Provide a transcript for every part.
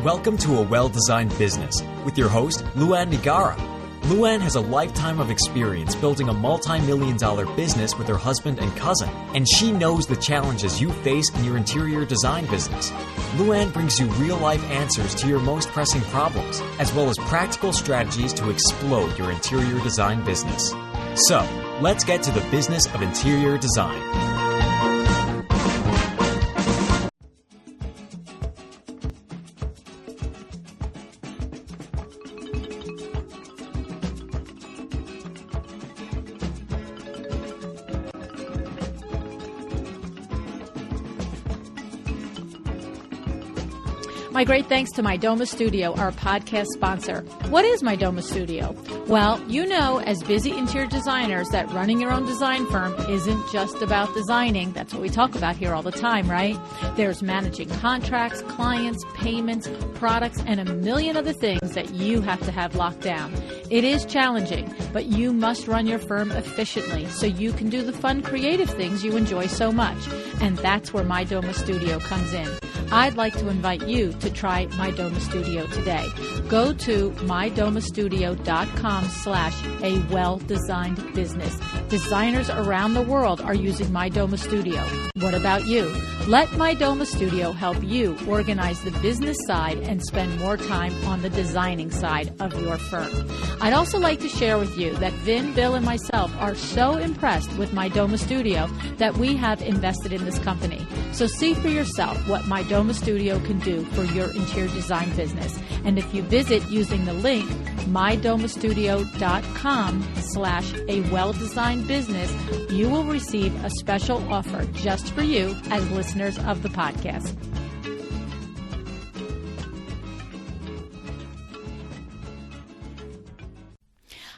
Welcome to A Well-Designed Business with your host, Luann Nigara. Luann has a lifetime of experience building a multi-million-dollar business with her husband and cousin, and she knows the challenges you face in your interior design business. Luann brings you real-life answers to your most pressing problems, as well as practical strategies to explode your interior design business. So, let's get to the business of interior design. My great thanks to My Doma Studio, our podcast sponsor. What is My Doma Studio? Well, you know, as busy interior designers, that running your own design firm isn't just about designing. That's what we talk about here all the time, right? There's managing contracts, clients, payments, products, and a million other things that you have to have locked down. It is challenging, but you must run your firm efficiently so you can do the fun, creative things you enjoy so much. And that's where My Doma Studio comes in. I'd like to invite you to try My Doma Studio today. Go to mydomastudio.com/a-well-designed-business. Designers around the world are using My Doma Studio. What about you? Let My Doma Studio help you organize the business side and spend more time on the designing side of your firm. I'd also like to share with you that Vin, Bill, and myself are so impressed with My Doma Studio that we have invested in this company. So see for yourself what My Doma Studio can do for your interior design business. And if you visit using the link mydomastudio.com/a-well-designed-business, you will receive a special offer just for you as listeners of the podcast.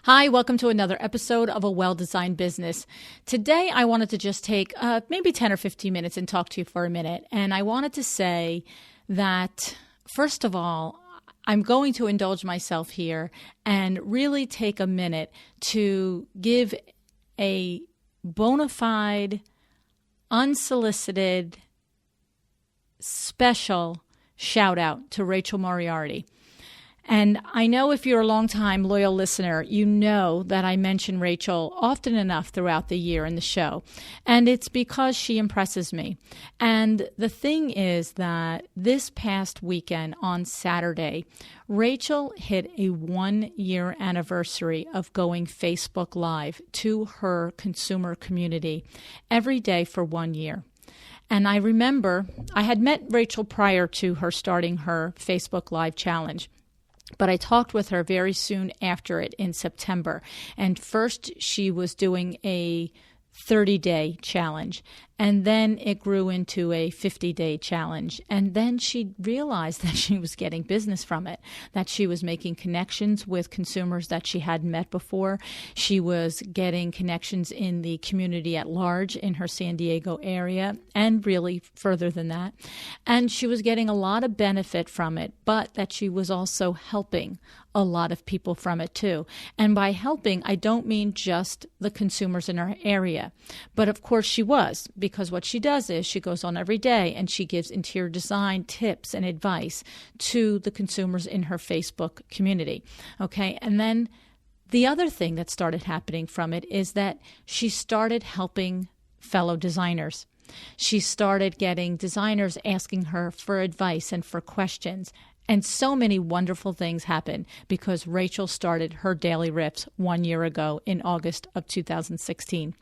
Hi, welcome to another episode of A Well-Designed Business. Today, I wanted to just take maybe 10 or 15 minutes and talk to you for a minute. And I wanted to say that, first of all, I'm going to indulge myself here and really take a minute to give a bona fide, unsolicited, special shout out to Rachel Moriarty. And I know if you're a long-time loyal listener, you know that I mention Rachel often enough throughout the year in the show. And it's because she impresses me. And the thing is that this past weekend on Saturday, Rachel hit a 1-year anniversary of going Facebook Live to her consumer community every day for 1 year. And I remember I had met Rachel prior to her starting her Facebook Live challenge. But I talked with her very soon after it in September. And first she was doing a 30-day challenge. And then it grew into a 50-day challenge. And then she realized that she was getting business from it, that she was making connections with consumers that she hadn't met before. She was getting connections in the community at large in her San Diego area and really further than that. And she was getting a lot of benefit from it, but that she was also helping a lot of people from it too. And by helping, I don't mean just the consumers in her area, but of course she was, because what she does is she goes on every day and she gives interior design tips and advice to the consumers in her Facebook community. Okay. And then the other thing that started happening from it is that she started helping fellow designers. She started getting designers asking her for advice and for questions. And so many wonderful things happened because Rachel started her daily riffs 1 year ago in August of 2016.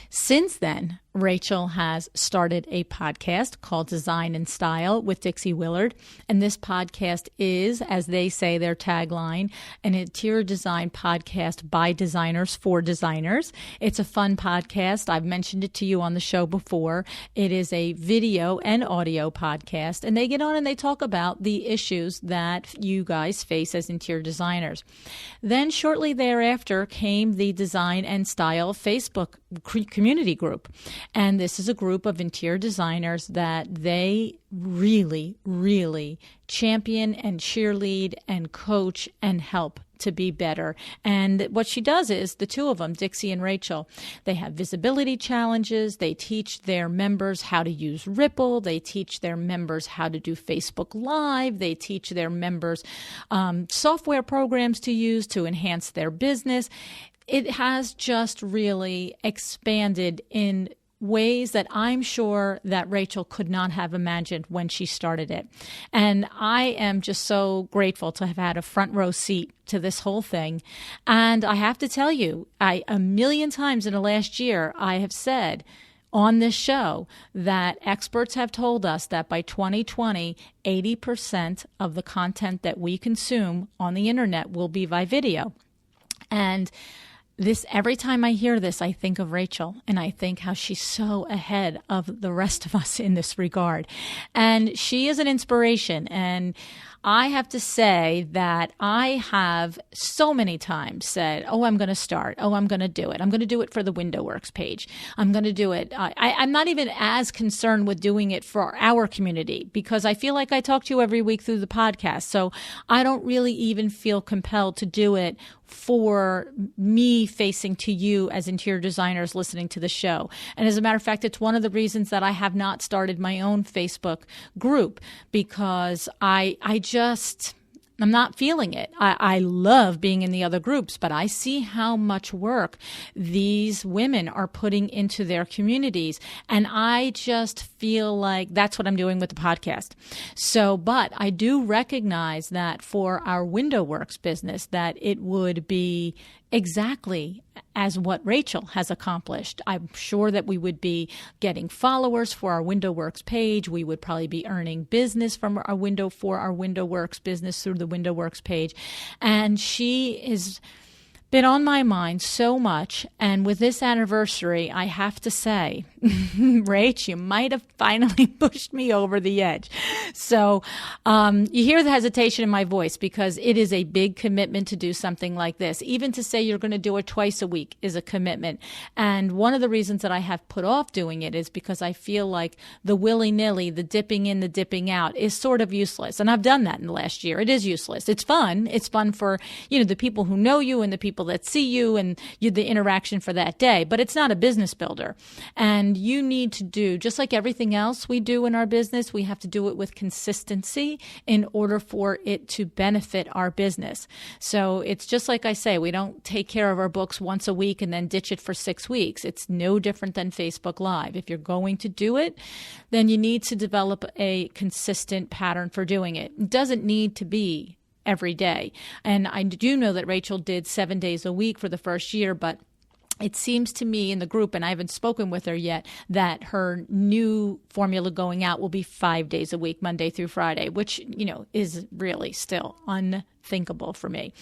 Since then, Rachel has started a podcast called Design and Style with Dixie Willard. And this podcast is, as they say, their tagline, an interior design podcast by designers for designers. It's a fun podcast. I've mentioned it to you on the show before. It is a video and audio podcast. And they get on and they talk about the issues that you guys face as interior designers. Then shortly thereafter came the Design and Style Facebook community group. And this is a group of interior designers that they really, really champion and cheerlead and coach and help to be better. And what she does is, the two of them, Dixie and Rachel, they have visibility challenges. They teach their members how to use Ripple. They teach their members how to do Facebook Live. They teach their members software programs to use to enhance their business. It has just really expanded in ways that I'm sure that Rachel could not have imagined when she started it. And I am just so grateful to have had a front row seat to this whole thing. And I have to tell you, a million times in the last year, I have said on this show that experts have told us that by 2020, 80% of the content that we consume on the internet will be by video. And every time I hear this, I think of Rachel, and I think how she's so ahead of the rest of us in this regard. And she is an inspiration. And I have to say that I have so many times said, oh, I'm going to start. Oh, I'm going to do it. I'm going to do it for the WindowWorks page. I'm going to do it. I'm not even as concerned with doing it for our community, because I feel like I talk to you every week through the podcast. So I don't really even feel compelled to do it for me facing to you as interior designers listening to the show. And as a matter of fact, it's one of the reasons that I have not started my own Facebook group, because I'm not feeling it. I love being in the other groups, but I see how much work these women are putting into their communities. And I just feel like that's what I'm doing with the podcast. So, but I do recognize that for our WindowWorks business, that it would be exactly as what Rachel has accomplished. I'm sure that we would be getting followers for our WindowWorks page. We would probably be earning business from our WindowWorks business through the WindowWorks page. And she has been on my mind so much. And with this anniversary, I have to say, Rach, you might have finally pushed me over the edge. So you hear the hesitation in my voice, because it is a big commitment to do something like this. Even to say you're going to do it twice a week is a commitment. And one of the reasons that I have put off doing it is because I feel like the willy-nilly, the dipping in, the dipping out is sort of useless. And I've done that in the last year. It is useless. It's fun. It's fun for, the people who know you and the people that see you and the interaction for that day, but it's not a business builder. And you need to do, just like everything else we do in our business, we have to do it with consistency in order for it to benefit our business. So it's just like I say, we don't take care of our books once a week and then ditch it for 6 weeks. It's no different than Facebook Live. If you're going to do it, then you need to develop a consistent pattern for doing it. It doesn't need to be every day. And I do know that Rachel did 7 days a week for the first year, but it seems to me in the group, and I haven't spoken with her yet, that her new formula going out will be 5 days a week, Monday through Friday, which, is really still unthinkable for me.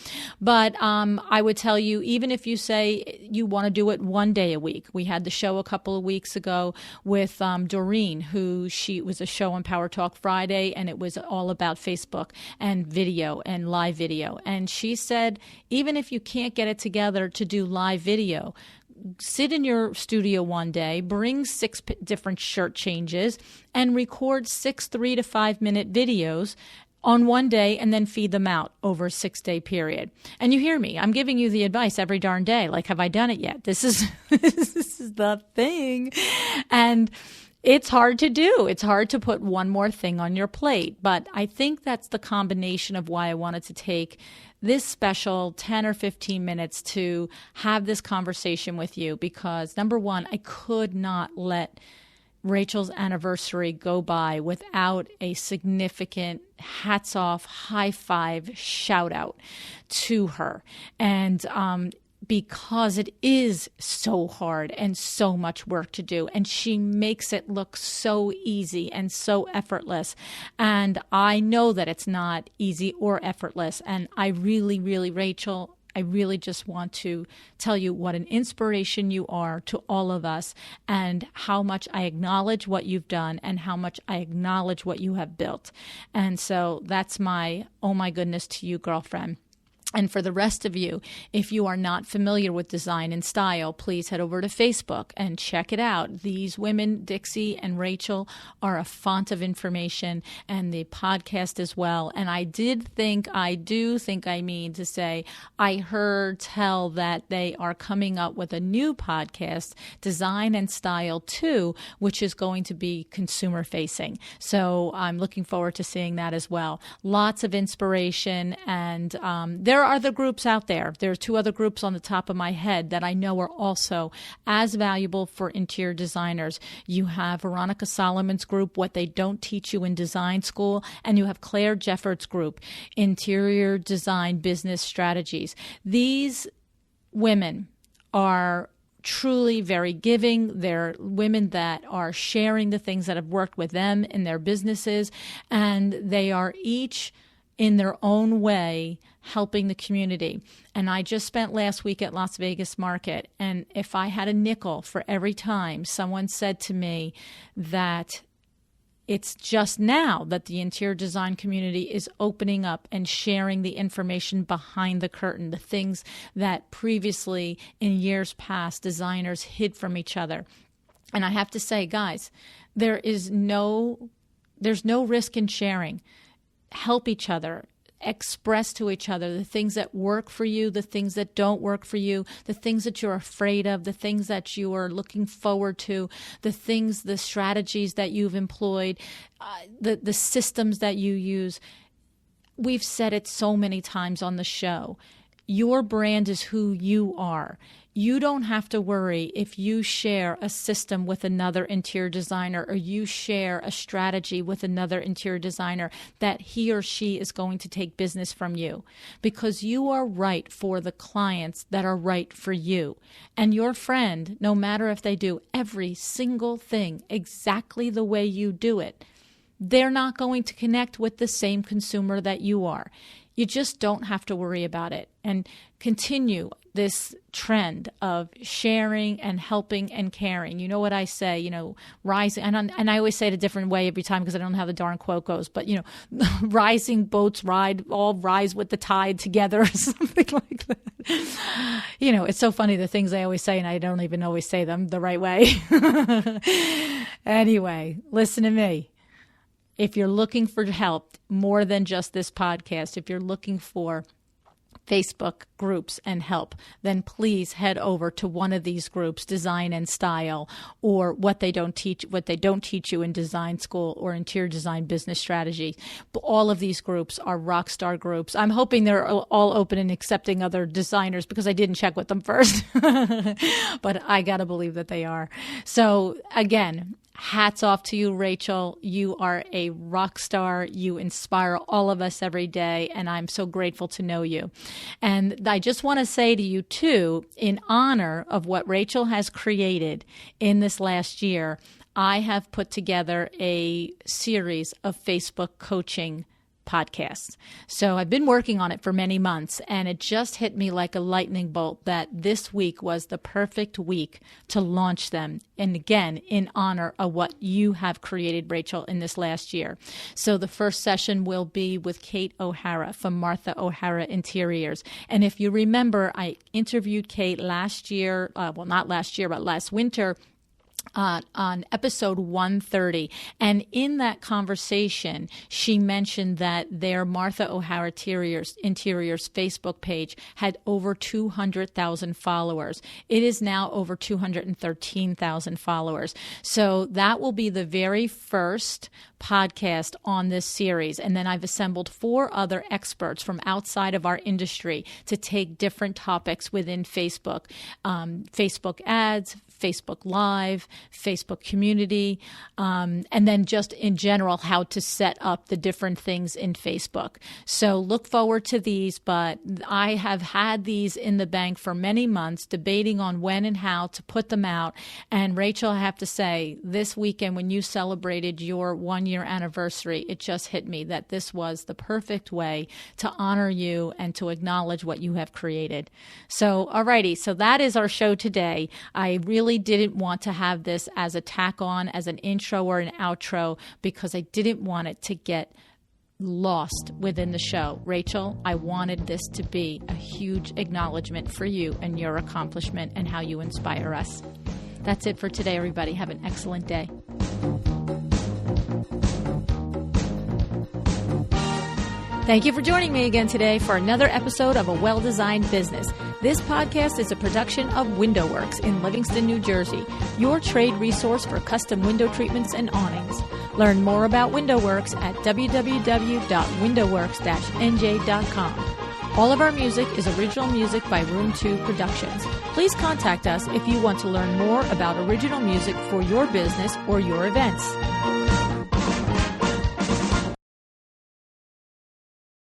But I would tell you, even if you say you want to do it 1 day a week, we had the show a couple of weeks ago with Doreen, she was a show on Power Talk Friday, and it was all about Facebook and video and live video. And she said, even if you can't get it together to do live video, sit in your studio one day, bring 6 different shirt changes, and record 6 3 to 5 minute videos on one day, and then feed them out over a 6-day period. And you hear me, I'm giving you the advice every darn day. Like, have I done it yet? This is the thing. And it's hard to do. It's hard to put one more thing on your plate. But I think that's the combination of why I wanted to take this special 10 or 15 minutes to have this conversation with you, because number one, I could not let Rachel's anniversary go by without a significant hats off, high five, shout out to her. And because it is so hard and so much work to do, and she makes it look so easy and so effortless. And I know that it's not easy or effortless. And I really, really, Rachel, I really just want to tell you what an inspiration you are to all of us, and how much I acknowledge what you've done and how much I acknowledge what you have built. And so that's my, oh my goodness to you, girlfriend. And for the rest of you, if you are not familiar with Design and Style, please head over to Facebook and check it out. These women, Dixie and Rachel, are a font of information, and the podcast as well. And I do think I mean to say, I heard tell that they are coming up with a new podcast, Design and Style 2, which is going to be consumer facing. So I'm looking forward to seeing that as well. Lots of inspiration, and there are other groups out there. There are 2 other groups on the top of my head that I know are also as valuable for interior designers. You have Veronica Solomon's group, What They Don't Teach You in Design School, and you have Claire Jeffords' group, Interior Design Business Strategies. These women are truly very giving. They're women that are sharing the things that have worked with them in their businesses, and they are each in their own way helping the community. And I just spent last week at Las Vegas Market, and if I had a nickel for every time someone said to me that it's just now that the interior design community is opening up and sharing the information behind the curtain, the things that previously in years past designers hid from each other. And I have to say, guys, there's no risk in sharing. Help each other, express to each other the things that work for you, the things that don't work for you, the things that you're afraid of, the things that you are looking forward to, the strategies that you've employed, the systems that you use. We've said it so many times on the show. Your brand is who you are. You don't have to worry if you share a system with another interior designer, or you share a strategy with another interior designer, that he or she is going to take business from you, because you are right for the clients that are right for you. And your friend, no matter if they do every single thing exactly the way you do it, they're not going to connect with the same consumer that you are. You just don't have to worry about it, and continue this trend of sharing and helping and caring. You know what I say, rising, and I always say it a different way every time because I don't know how the darn quote goes, but, rising boats all rise with the tide together, or something like that. It's so funny, the things I always say, and I don't even always say them the right way. Anyway, listen to me. If you're looking for help more than just this podcast, if you're looking for Facebook groups and help, then please head over to one of these groups, Design and Style, or what they don't teach you in design school, or Interior Design Business Strategy. But all of these groups are rock star groups. I'm hoping they're all open and accepting other designers, because I didn't check with them first, but I got to believe that they are. So again, hats off to you, Rachel. You are a rock star. You inspire all of us every day, and I'm so grateful to know you. And I just want to say to you, too, in honor of what Rachel has created in this last year, I have put together a series of Facebook coaching podcasts. So I've been working on it for many months, and it just hit me like a lightning bolt that this week was the perfect week to launch them. And again, in honor of what you have created, Rachel, in this last year. So the first session will be with Kate O'Hara from Martha O'Hara Interiors. And if you remember, I interviewed Kate last year, not last year, but last winter, on episode 130. And in that conversation, she mentioned that their Martha O'Hara Interiors Facebook page had over 200,000 followers. It is now over 213,000 followers. So that will be the very first podcast on this series. And then I've assembled 4 other experts from outside of our industry to take different topics within Facebook, Facebook ads, Facebook Live, Facebook community, and then just in general, how to set up the different things in Facebook. So look forward to these, but I have had these in the bank for many months, debating on when and how to put them out. And Rachel, I have to say, this weekend when you celebrated your 1-year anniversary, it just hit me that this was the perfect way to honor you and to acknowledge what you have created. So, alrighty, so that is our show today. I really didn't want to have this as a tack on, as an intro or an outro, because I didn't want it to get lost within the show. Rachel, I wanted this to be a huge acknowledgement for you and your accomplishment and how you inspire us. That's it for today, everybody. Have an excellent day. Thank you for joining me again today for another episode of A Well-Designed Business. This podcast is a production of WindowWorks in Livingston, New Jersey, your trade resource for custom window treatments and awnings. Learn more about WindowWorks at www.windowworks-nj.com. All of our music is original music by Room 2 Productions. Please contact us if you want to learn more about original music for your business or your events.